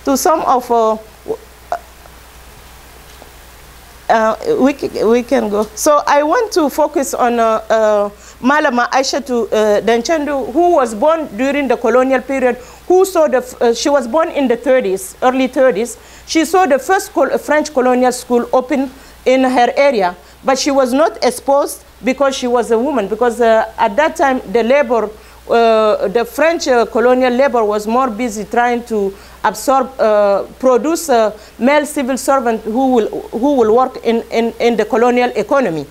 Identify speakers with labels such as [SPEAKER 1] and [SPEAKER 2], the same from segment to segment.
[SPEAKER 1] to some of we can go. So I want to focus on Malama Aishatu Danchendu, who was born during the colonial period, who saw she was born in the 30s, early 30s. She saw the first French colonial school open in her area, but she was not exposed because she was a woman, because at that time the labor, the French colonial labor was more busy trying to absorb, produce male civil servants who will work in the colonial economy.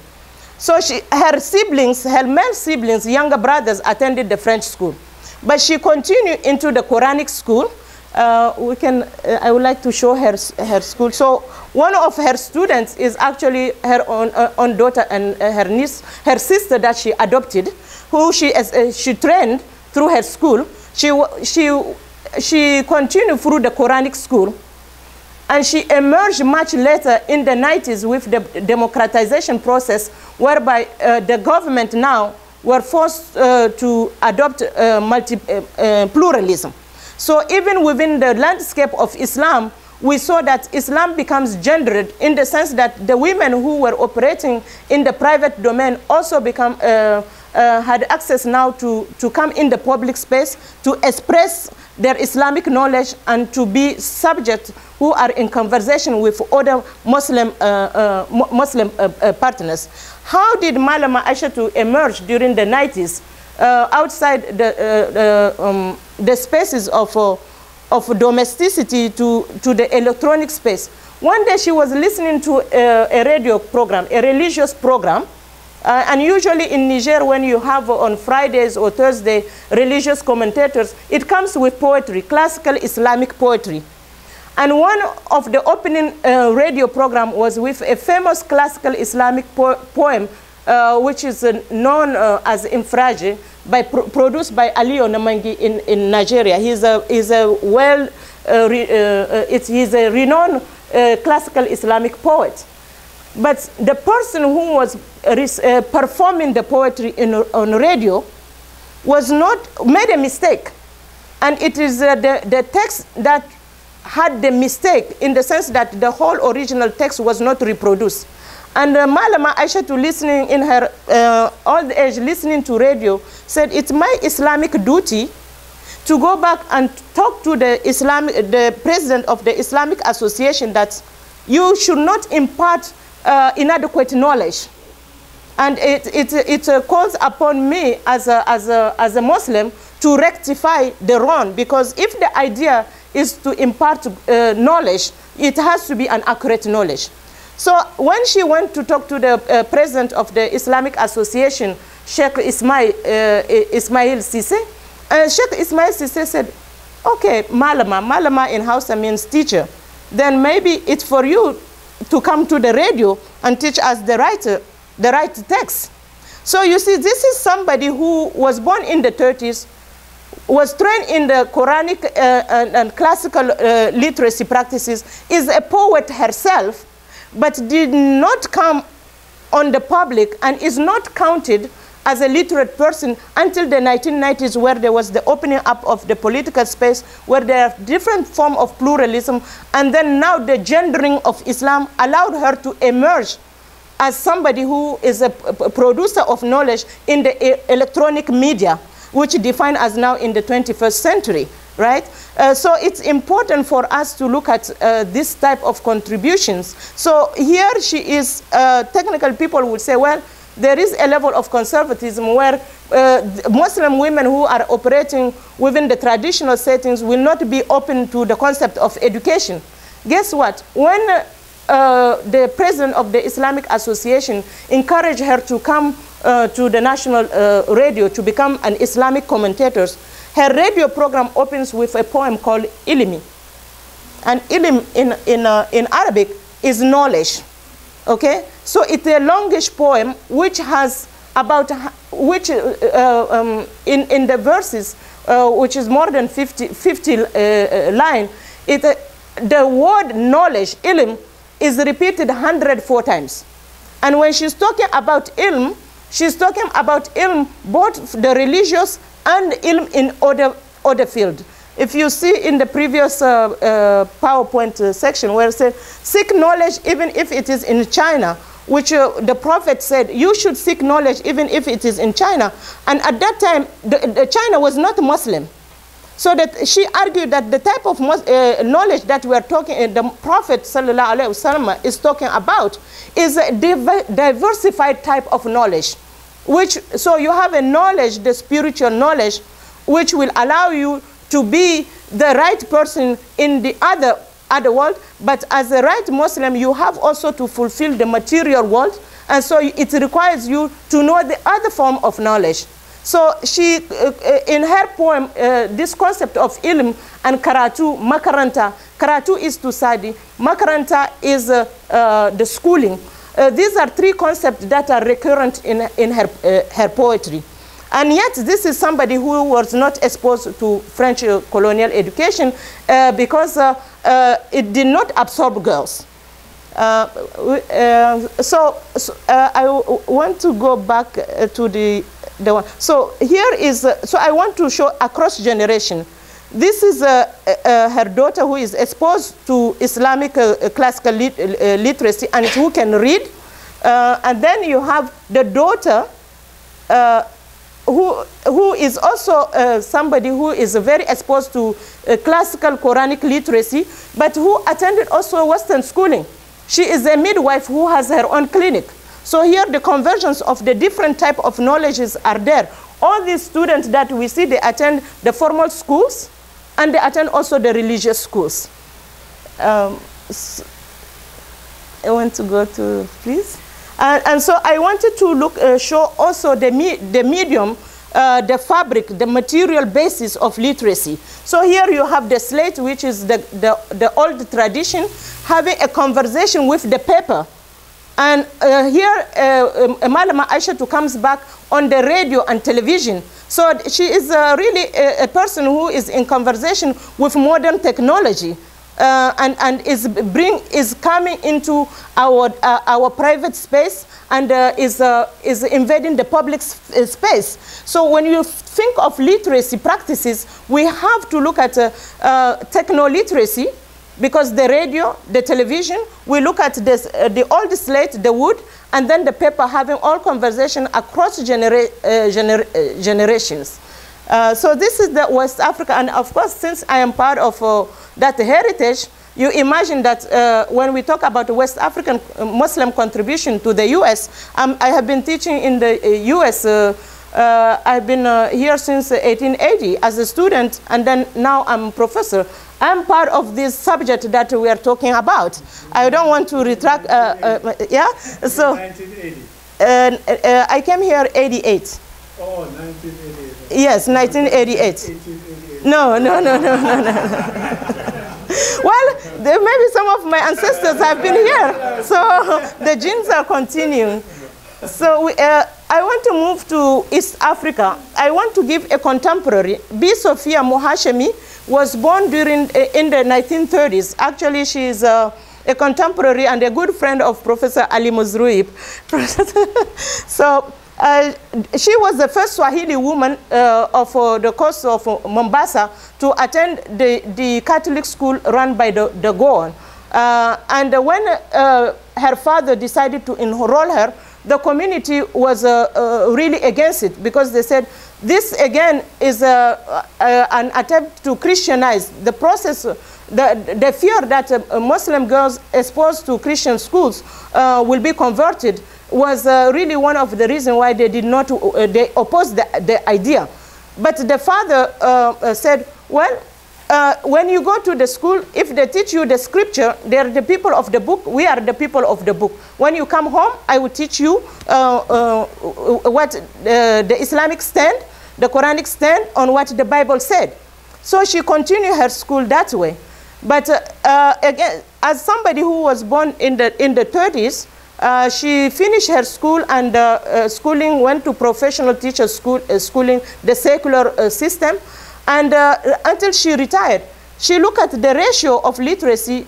[SPEAKER 1] So her siblings, her male siblings, younger brothers, attended the French school. But she continued into the Quranic school. I would like to show her school. So one of her students is actually her own daughter and her niece, her sister that she adopted, who she trained through her school. She continued through the Quranic school, and she emerged much later in the 90s with the democratization process, whereby the government now were forced to adopt pluralism. So even within the landscape of Islam, we saw that Islam becomes gendered in the sense that the women who were operating in the private domain also had access now to come in the public space, to express their Islamic knowledge, and to be subjects who are in conversation with other Muslim partners. How did Malama Aishatu emerge during the 90s outside the spaces of domesticity to the electronic space? One day she was listening to a radio program, a religious program, and usually in Niger, when you have on Fridays or Thursday religious commentators, it comes with poetry, classical Islamic poetry. And one of the opening radio program was with a famous classical Islamic poem, which is known as Infraje, produced by Ali Onamangi in Nigeria. He's a renowned classical Islamic poet. But the person who was performing the poetry on radio made a mistake. And it is the text that had the mistake, in the sense that the whole original text was not reproduced. And Malama Aishatu, listening in her old age, listening to radio, said, it's my Islamic duty to go back and talk to the president of the Islamic Association that you should not impart inadequate knowledge. And it calls upon me as a Muslim to rectify the wrong, because if the idea is to impart knowledge, it has to be an accurate knowledge. So when she went to talk to the president of the Islamic Association, Sheikh Ismail Sise, Sheikh Ismail Sise said, okay, Malama in Hausa means teacher, then maybe it's for you to come to the radio and teach us the right text. So you see, this is somebody who was born in the 30s, was trained in the Quranic and classical literacy practices, is a poet herself, but did not come on the public and is not counted as a literate person until the 1990s, where there was the opening up of the political space, where there are different forms of pluralism, and then now the gendering of Islam allowed her to emerge as somebody who is a producer of knowledge in the electronic media, which defined as now in the 21st century, right? So it's important for us to look at this type of contributions. So here she is, technical people would say, well, there is a level of conservatism where Muslim women who are operating within the traditional settings will not be open to the concept of education. Guess what? When the president of the Islamic Association encouraged her to come to the national radio to become an Islamic commentator, her radio program opens with a poem called Ilmi. And Ilm in Arabic is knowledge. Okay? So it's a longish poem which has about, which in the verses, which is more than 50 lines, the word knowledge, ilm, is repeated 104 times. And when she's talking about ilm, she's talking about ilm, both the religious and ilm in other field. if you see in the previous PowerPoint section where it said, seek knowledge even if it is in China, which the Prophet said, you should seek knowledge even if it is in China. And at that time, China was not Muslim. So that she argued that the type of knowledge that we are talking, the Prophet ﷺ is talking about, is a diversified type of knowledge. So you have a knowledge, the spiritual knowledge, which will allow you to be the right person in the other world, but as a right Muslim, you have also to fulfill the material world, and so it requires you to know the other form of knowledge. So she, in her poem, this concept of ilm and karatu, makaranta. Karatu is to study, makaranta is the schooling. These are three concepts that are recurrent in her poetry. And yet, this is somebody who was not exposed to French colonial education because it did not absorb girls. So I want to go back to the one. So here is, so I want to show across generation. This is her daughter who is exposed to Islamic classical literacy and who can read. And then you have the daughter who is also somebody who is very exposed to classical Quranic literacy, but who attended also Western schooling. She is a midwife who has her own clinic. So here the convergence of the different type of knowledges are there. All these students that we see, they attend the formal schools and they attend also the religious schools. I want to go to, please. And so I wanted to show also the medium, the fabric, the material basis of literacy. So here you have the slate, which is the old tradition, having a conversation with the paper. And here, Malama Aishatu comes back on the radio and television. So she is really a person who is in conversation with modern technology. And is coming into our private space and is invading the public space. So when you think of literacy practices, we have to look at techno-literacy, because the radio, the television, we look at this, the old slate, the wood, and then the paper, having all conversation across generations. So this is the West Africa, and of course, since I am part of that heritage, you imagine that when we talk about West African Muslim contribution to the US, I have been teaching in the US. I've been here since 1880 as a student, and then now I'm a professor. I'm part of this subject that we are talking about. I don't want to retract, yeah? So,
[SPEAKER 2] 1980?
[SPEAKER 1] I came here 88.
[SPEAKER 2] Oh, 1988.
[SPEAKER 1] Yes, 1988.
[SPEAKER 2] 1888.
[SPEAKER 1] No. Well, maybe some of my ancestors have been here, so the genes are continuing. So I want to move to East Africa. I want to give a contemporary. B. Sophia Mohashemi was born in the 1930s. Actually, she is a contemporary and a good friend of Professor Ali Muzruib. So she was the first Swahili woman of the coast of Mombasa to attend the Catholic school run by the Goan. And when her father decided to enroll her, the community was really against it, because they said this again is an attempt to Christianize the process. The fear that Muslim girls exposed to Christian schools will be converted was really one of the reasons why they did not, they opposed the idea. But the father said, well, when you go to the school, if they teach you the scripture, they're the people of the book, we are the people of the book. When you come home, I will teach you what the Islamic stand, the Quranic stand on what the Bible said. So she continued her school that way. But again, as somebody who was born in the 30s, she finished her school and schooling, went to professional teacher school, schooling, the secular system. And until she retired, she looked at the ratio of literacy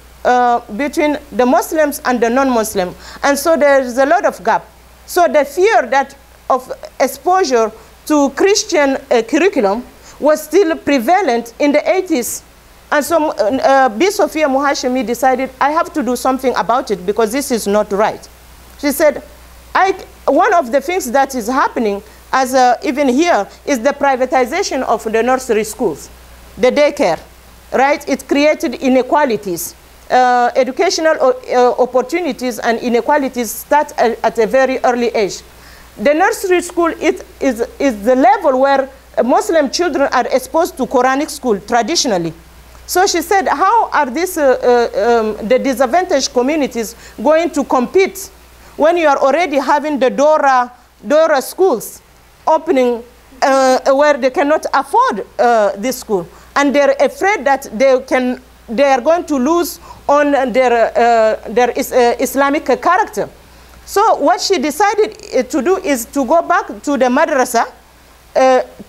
[SPEAKER 1] between the Muslims and the non-Muslim. And so there's a lot of gap. So the fear that of exposure to Christian curriculum was still prevalent in the 80s. And so B. Sophia Muhashemi decided, I have to do something about it because this is not right. She said, one of the things that is happening, as even here, is the privatization of the nursery schools, the daycare, right? It created inequalities. Educational opportunities and inequalities start at a very early age. The nursery school is the level where Muslim children are exposed to Quranic school traditionally. So she said, how are these, the disadvantaged communities going to compete when you are already having the Dora schools opening where they cannot afford this school? And they're afraid that they are going to lose on their Islamic character. So what she decided to do is to go back to the madrasa,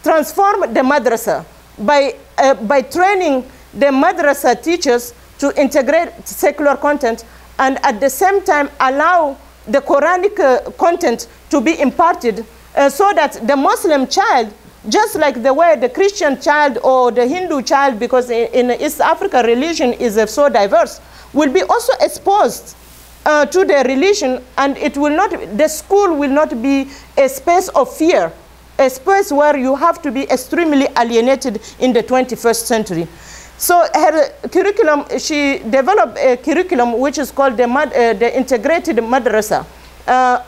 [SPEAKER 1] transform the madrasa by training the madrasa teachers to integrate secular content and at the same time allow the Quranic content to be imparted so that the Muslim child, just like the way the Christian child or the Hindu child, because in East Africa religion is so diverse, will be also exposed to their religion, and it will not, the school will not be a space of fear, a space where you have to be extremely alienated in the 21st century. So her curriculum, she developed a curriculum which is called the integrated madrasa,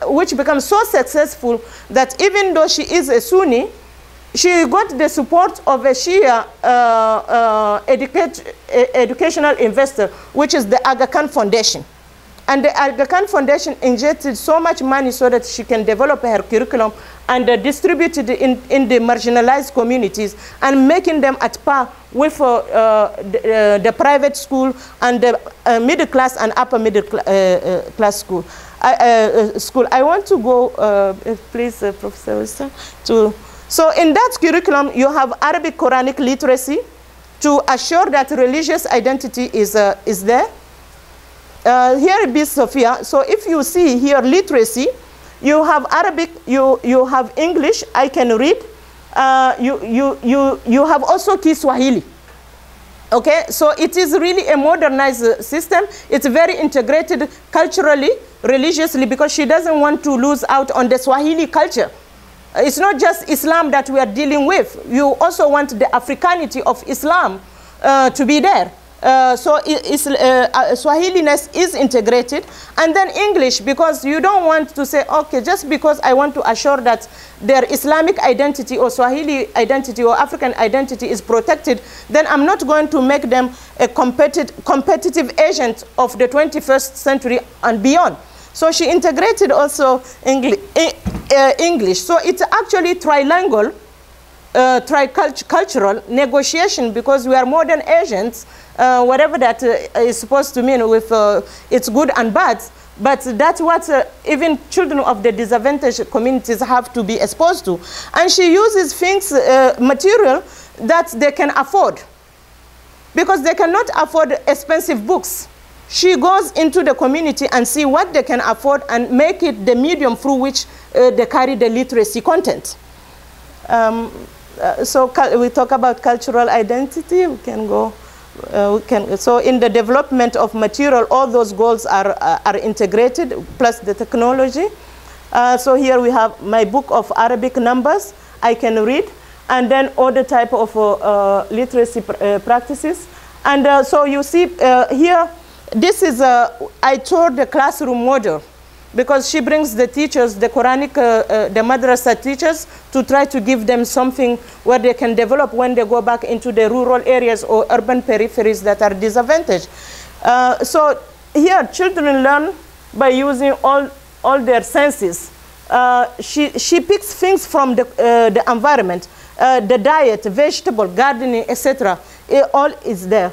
[SPEAKER 1] which becomes so successful that even though she is a Sunni, she got the support of a Shia educational investor, which is the Aga Khan Foundation. And the Aga Khan Foundation injected so much money so that she can develop her curriculum and distribute it in the marginalized communities and making them at par with the private school and the middle class and upper middle class school. I want to go, please, Professor Wilson, to... So in that curriculum, you have Arabic Quranic literacy to assure that religious identity is there. Here is Sophia. So if you see here literacy, you have Arabic, you have English, I can read. You have also Kiswahili. Okay, so it is really a modernized system. It's very integrated culturally, religiously, because she doesn't want to lose out on the Swahili culture. It's not just Islam that we are dealing with. You also want the Africanity of Islam to be there. So Swahiliness is integrated. And then English, because you don't want to say, okay, just because I want to assure that their Islamic identity or Swahili identity or African identity is protected, then I'm not going to make them a competitive agent of the 21st century and beyond. So she integrated also English. So it's actually trilingual, tricultural negotiation, because we are modern Asians, whatever that is supposed to mean with it's good and bad. But that's what even children of the disadvantaged communities have to be exposed to. And she uses things, material that they can afford, because they cannot afford expensive books. She goes into the community and see what they can afford and make it the medium through which they carry the literacy content. So we talk about cultural identity. We can go. So in the development of material, all those goals are integrated, plus the technology. So here we have my book of Arabic numbers. I can read, and then other type of literacy practices. And so you see here. This is, I taught the classroom model, because she brings the teachers, the Quranic, the madrasa teachers, to try to give them something where they can develop when they go back into the rural areas or urban peripheries that are disadvantaged. So here, children learn by using all their senses. She picks things from the environment, the diet, vegetable, gardening, etc. All is there.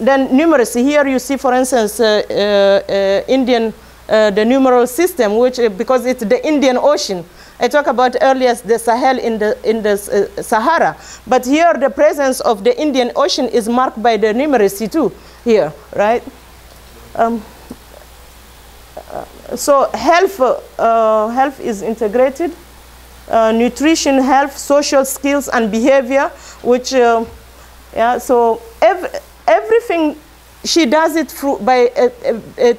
[SPEAKER 1] Then numeracy, here you see, for instance, Indian, the numeral system, which, because it's the Indian Ocean. I talked about earlier the Sahel in the Sahara, but here the presence of the Indian Ocean is marked by the numeracy too, here, right? So health is integrated. nutrition, health, social skills, and behavior, which, yeah, so everything, she does it through, by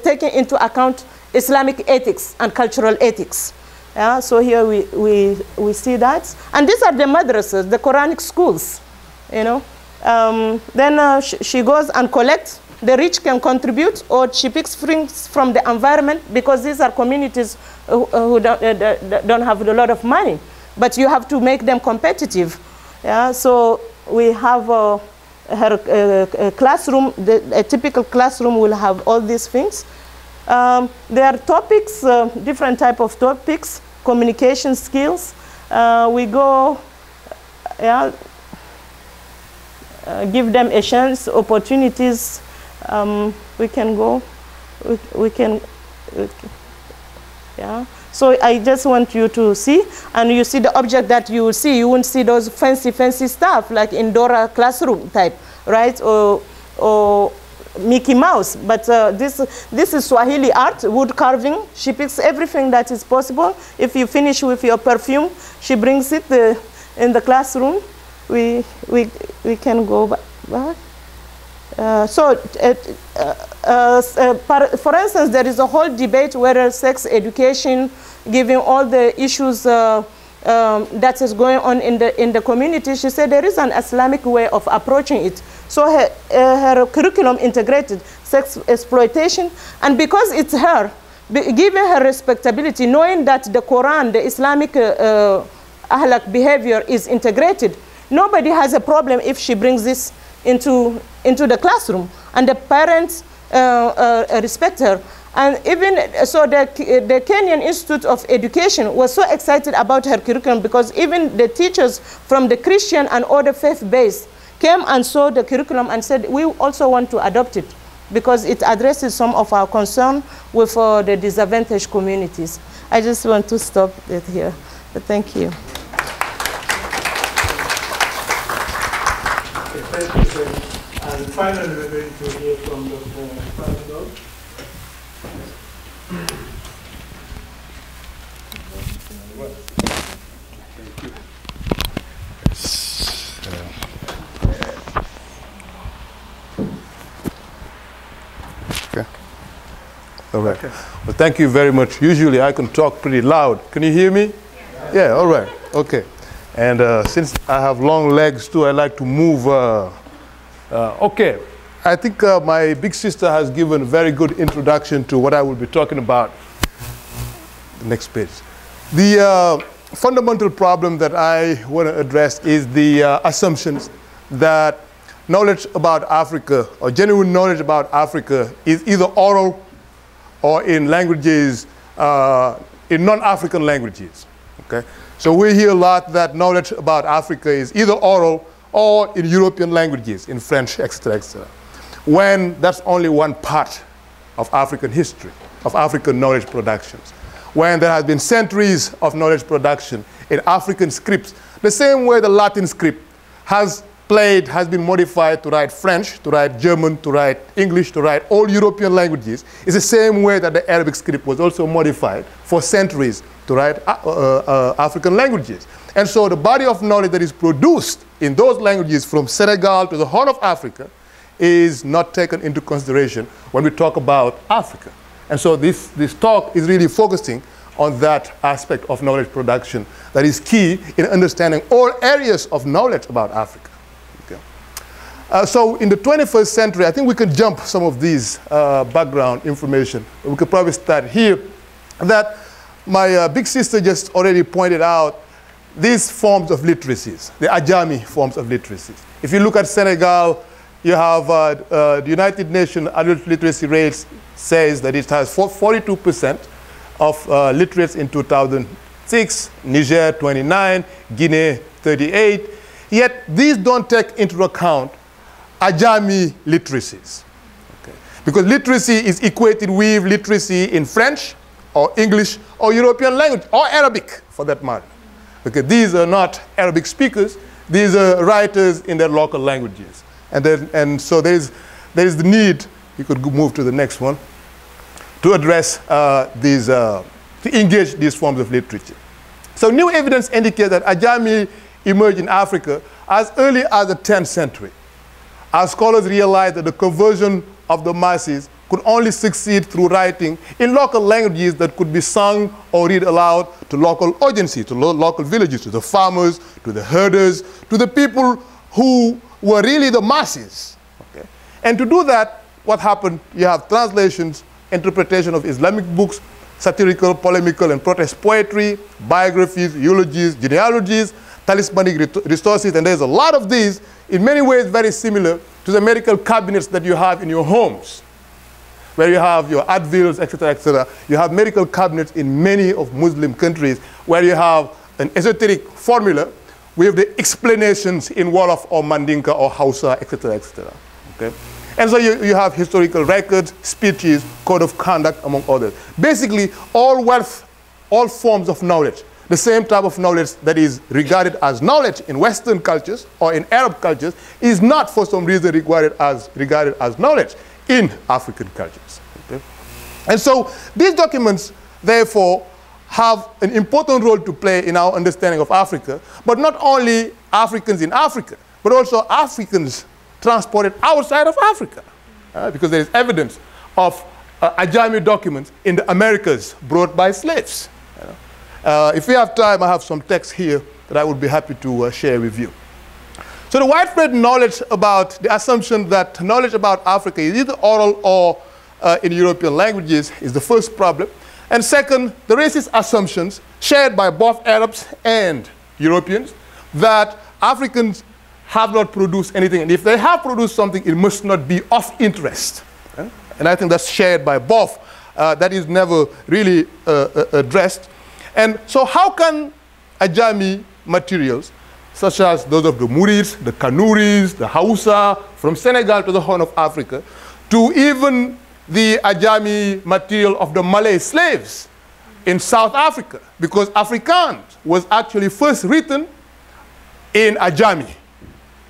[SPEAKER 1] taking into account Islamic ethics and cultural ethics. Yeah, so here we see that. And these are the madrasas, the Quranic schools, you know. Then she goes and collects. The rich can contribute, or she picks things from the environment, because these are communities who don't have a lot of money. But you have to make them competitive. Yeah, so we have her classroom. A typical classroom will have all these things. There are topics, different type of topics, communication skills. We go, yeah, give them a chance, opportunities. We can go, we can, yeah. So I just want you to see, and you see the object that you will see. You won't see those fancy stuff like in Dora classroom type, right? Or Mickey Mouse. But this is Swahili art, wood carving. She picks everything that is possible. If you finish with your perfume, she brings it in the classroom. We can go back. For instance, there is a whole debate whether sex education, given all the issues that is going on in the community, she said there is an Islamic way of approaching it. So her curriculum integrated sex exploitation, and because it's her, given her respectability, knowing that the Quran, the Islamic ahlak behavior is integrated, nobody has a problem if she brings this into the classroom, and the parents respect her. And even so, the Kenyan Institute of Education was so excited about her curriculum, because even the teachers from the Christian and other faith-based came and saw the curriculum and said, we also want to adopt it, because it addresses some of our concern with the disadvantaged communities. I just want to stop it here. But thank you.
[SPEAKER 2] Okay, thank you, sir. And finally, we're going to hear from Dr. Fallou Ngom.
[SPEAKER 3] Okay. All right. Okay. Well, thank you very much. Usually I can talk pretty loud. Can you hear me? Yeah, all right. Okay. And since I have long legs too, I like to move. Okay. I think my big sister has given a very good introduction to what I will be talking about. The next page. The fundamental problem that I want to address is the assumptions that knowledge about Africa, or genuine knowledge about Africa, is either oral or in languages, in non-African languages. Okay? So we hear a lot that knowledge about Africa is either oral or in European languages, in French, etc., etc., when that's only one part of African history, of African knowledge productions. When there has been centuries of knowledge production in African scripts, the same way the Latin script has been modified to write French, to write German, to write English, to write all European languages, is the same way that the Arabic script was also modified for centuries to write African languages. And so the body of knowledge that is produced in those languages from Senegal to the Horn of Africa is not taken into consideration when we talk about Africa. And so this talk is really focusing on that aspect of knowledge production that is key in understanding all areas of knowledge about Africa. Okay. So in the 21st century, I think we can jump some of these background information. We could probably start here. That my big sister just already pointed out these forms of literacies, the Ajami forms of literacies. If you look at Senegal, you have the United Nations adult literacy rates says that it has 42% of literates in 2006, Niger 29, Guinea 38. Yet these don't take into account Ajami literacies. Okay. Because literacy is equated with literacy in French or English or European language or Arabic for that matter. Because these are not Arabic speakers, these are writers in their local languages. And so there is the need, you could move to the next one, to address to engage these forms of literature. So new evidence indicates that Ajami emerged in Africa as early as the 10th century. As scholars realized that the conversion of the masses could only succeed through writing in local languages that could be sung or read aloud to local audiences, to local villages, to the farmers, to the herders, to the people who were really the masses. Okay? And to do that, what happened, you have translations, interpretation of Islamic books, satirical, polemical, and protest poetry, biographies, eulogies, genealogies, talismanic resources, and there's a lot of these, in many ways very similar to the medical cabinets that you have in your homes, where you have your Advils, etc., etc. You have medical cabinets in many of Muslim countries where you have an esoteric formula with the explanations in Wolof or Mandinka or Hausa, etc., etc. Okay? And so you have historical records, speeches, code of conduct, among others. Basically, all wealth, all forms of knowledge, the same type of knowledge that is regarded as knowledge in Western cultures or in Arab cultures is not for some reason regarded as knowledge in African cultures. Okay? And so these documents, therefore, have an important role to play in our understanding of Africa, but not only Africans in Africa, but also Africans transported outside of Africa, because there is evidence of Ajami documents in the Americas brought by slaves. If we have time, I have some text here that I would be happy to share with you. So the widespread knowledge about the assumption that knowledge about Africa is either oral or in European languages is the first problem. And second, the racist assumptions shared by both Arabs and Europeans that Africans have not produced anything. And if they have produced something, it must not be of interest. And I think that's shared by both. That is never really addressed. And so how can Ajami materials, such as those of the Murids, the Kanuris, the Hausa, from Senegal to the Horn of Africa, to even the Ajami material of the Malay slaves in South Africa, because Afrikaans was actually first written in Ajami,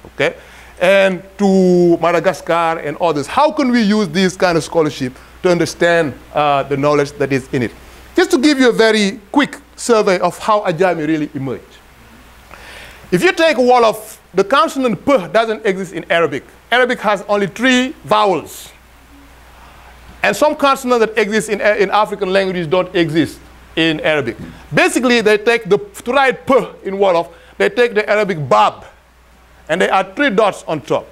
[SPEAKER 3] okay? And to Madagascar and others. How can we use this kind of scholarship to understand the knowledge that is in it? Just to give you a very quick survey of how Ajami really emerged. If you take Wolof, the consonant P doesn't exist in Arabic. Arabic has only 3 vowels. And some consonants that exist in African languages don't exist in Arabic. Basically, they take to write P in Wolof, they take the Arabic Bab, and they add 3 dots on top.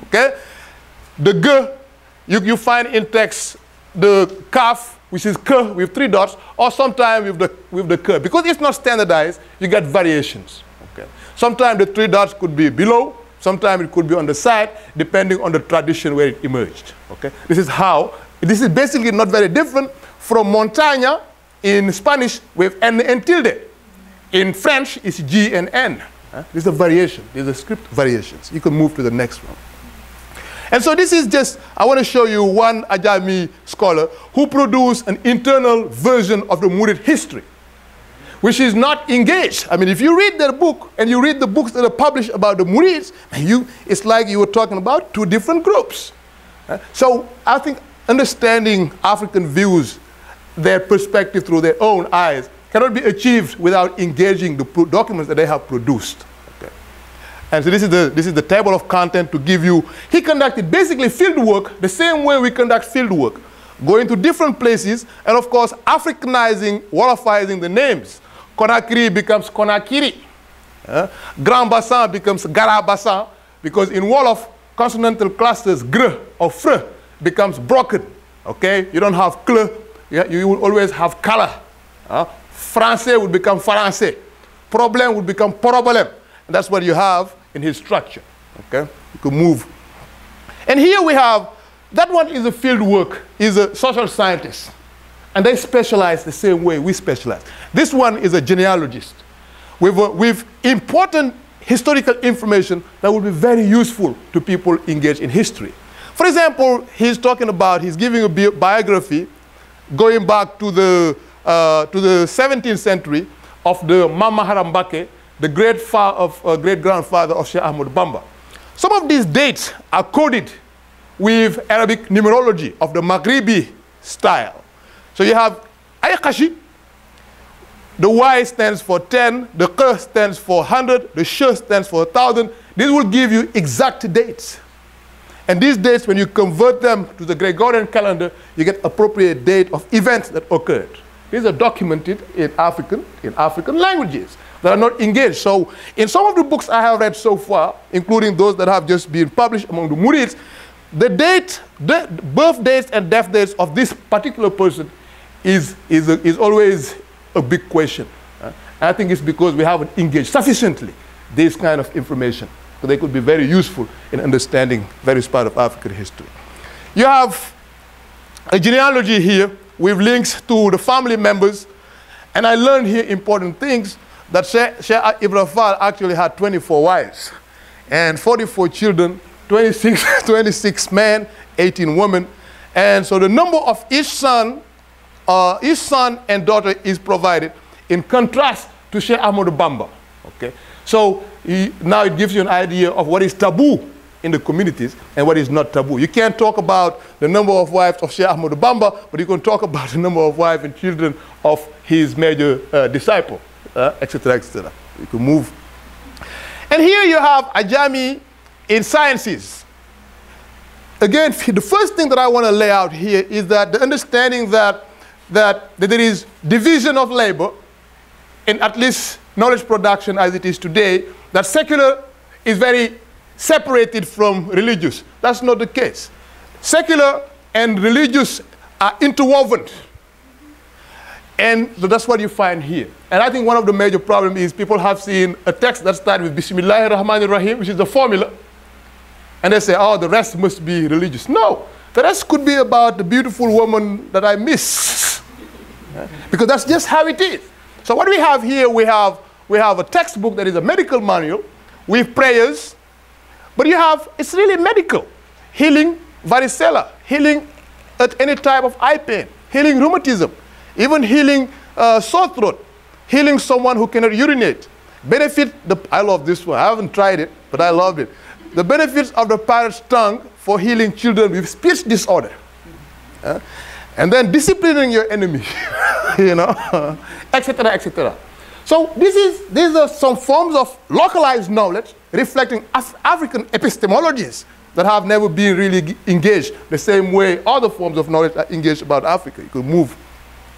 [SPEAKER 3] Okay? The G, you find in text the Kaf, which is K with 3 dots, or sometimes with the K. Because it's not standardized, you get variations. Okay? Sometimes the 3 dots could be below, sometimes it could be on the side, depending on the tradition where it emerged. Okay? This is basically not very different from montaña in Spanish with N and tilde. In French, it's G and N. This is a variation. These are script variations. You can move to the next one. And so this is just, I want to show you one Ajami scholar who produced an internal version of the Murid history, which is not engaged. I mean, if you read their book and you read the books that are published about the Murids, it's like you were talking about 2 different groups. So I think understanding African views, their perspective through their own eyes, cannot be achieved without engaging the documents that they have produced. Okay. And so this is the table of content to give you. He conducted basically field work the same way we conduct field work, going to different places, and of course Africanizing, Wolofizing the names. Conakry becomes Conakry. Grand Bassin becomes Gara Bassin, because in Wolof, consonantal clusters gr or fr becomes broken. Okay, you don't have cl, you will always have color. Français would become Français. Problem would become problem. And that's what you have in his structure. Okay, you can move. And here we have, that one is a field work, is a social scientist. And they specialize the same way we specialize. This one is a genealogist with important historical information that will be very useful to people engaged in history. For example, he's giving a biography going back to the 17th century of the Mama Harambake, the great-grandfather of Sheikh Ahmad Bamba. Some of these dates are coded with Arabic numerology of the Maghribi style. So you have Ayakashi, The Y stands for 10, the K stands for 100, the Sh stands for 1,000. This will give you exact dates. And these dates, when you convert them to the Gregorian calendar, you get appropriate date of events that occurred. These are documented in African languages that are not engaged. So in some of the books I have read so far, including those that have just been published among the Murids, the birth dates and death dates of this particular person is always a big question. I think it's because we haven't engaged sufficiently this kind of information. So they could be very useful in understanding various parts of African history. You have a genealogy here with links to the family members. And I learned here important things, that Sheikh Ibrahim Fall actually had 24 wives and 44 children, 26 men, 18 women. And so the number of each son and daughter is provided in contrast to Sheikh Ahmadou Bamba. Okay? So now it gives you an idea of what is taboo in the communities and what is not taboo. You can't talk about the number of wives of Sheikh Ahmadou Bamba, but you can talk about the number of wives and children of his major disciple, etc., etc. You can move. And here you have Ajami in sciences. Again, the first thing that I want to lay out here is that the understanding that there is division of labor in at least knowledge production as it is today, that secular is very separated from religious. That's not the case. Secular and religious are interwoven. And so that's what you find here. And I think one of the major problems is people have seen a text that starts with Bismillahir Rahmanir Rahim, which is the formula, and they say, oh, the rest must be religious. No, the rest could be about the beautiful woman that I miss. Because that's just how it is. So what we have here, we have a textbook that is a medical manual with prayers, but it's really medical. Healing varicella, healing at any type of eye pain, healing rheumatism, even healing sore throat, healing someone who cannot urinate. I love this one. I haven't tried it, but I loved it. The benefits of the parrot's tongue for healing children with speech disorder. And then disciplining your enemy, you know, etc., etc. So these are some forms of localized knowledge reflecting African epistemologies that have never been really engaged the same way other forms of knowledge are engaged about Africa. You could move.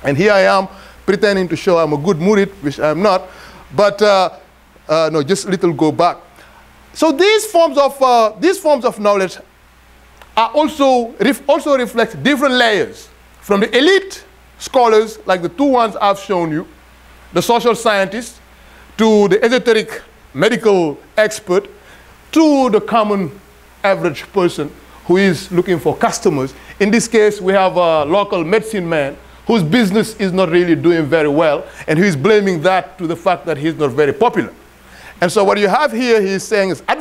[SPEAKER 3] And here I am pretending to show I'm a good murid, which I'm not. But no, just a little go back. So these forms of knowledge are also reflect different layers, from the elite scholars, like the two ones I've shown you, the social scientists, to the esoteric medical expert, to the common average person who is looking for customers. In this case, we have a local medicine man whose business is not really doing very well, and who is blaming that to the fact that he's not very popular. And so what you have here, he's saying is, at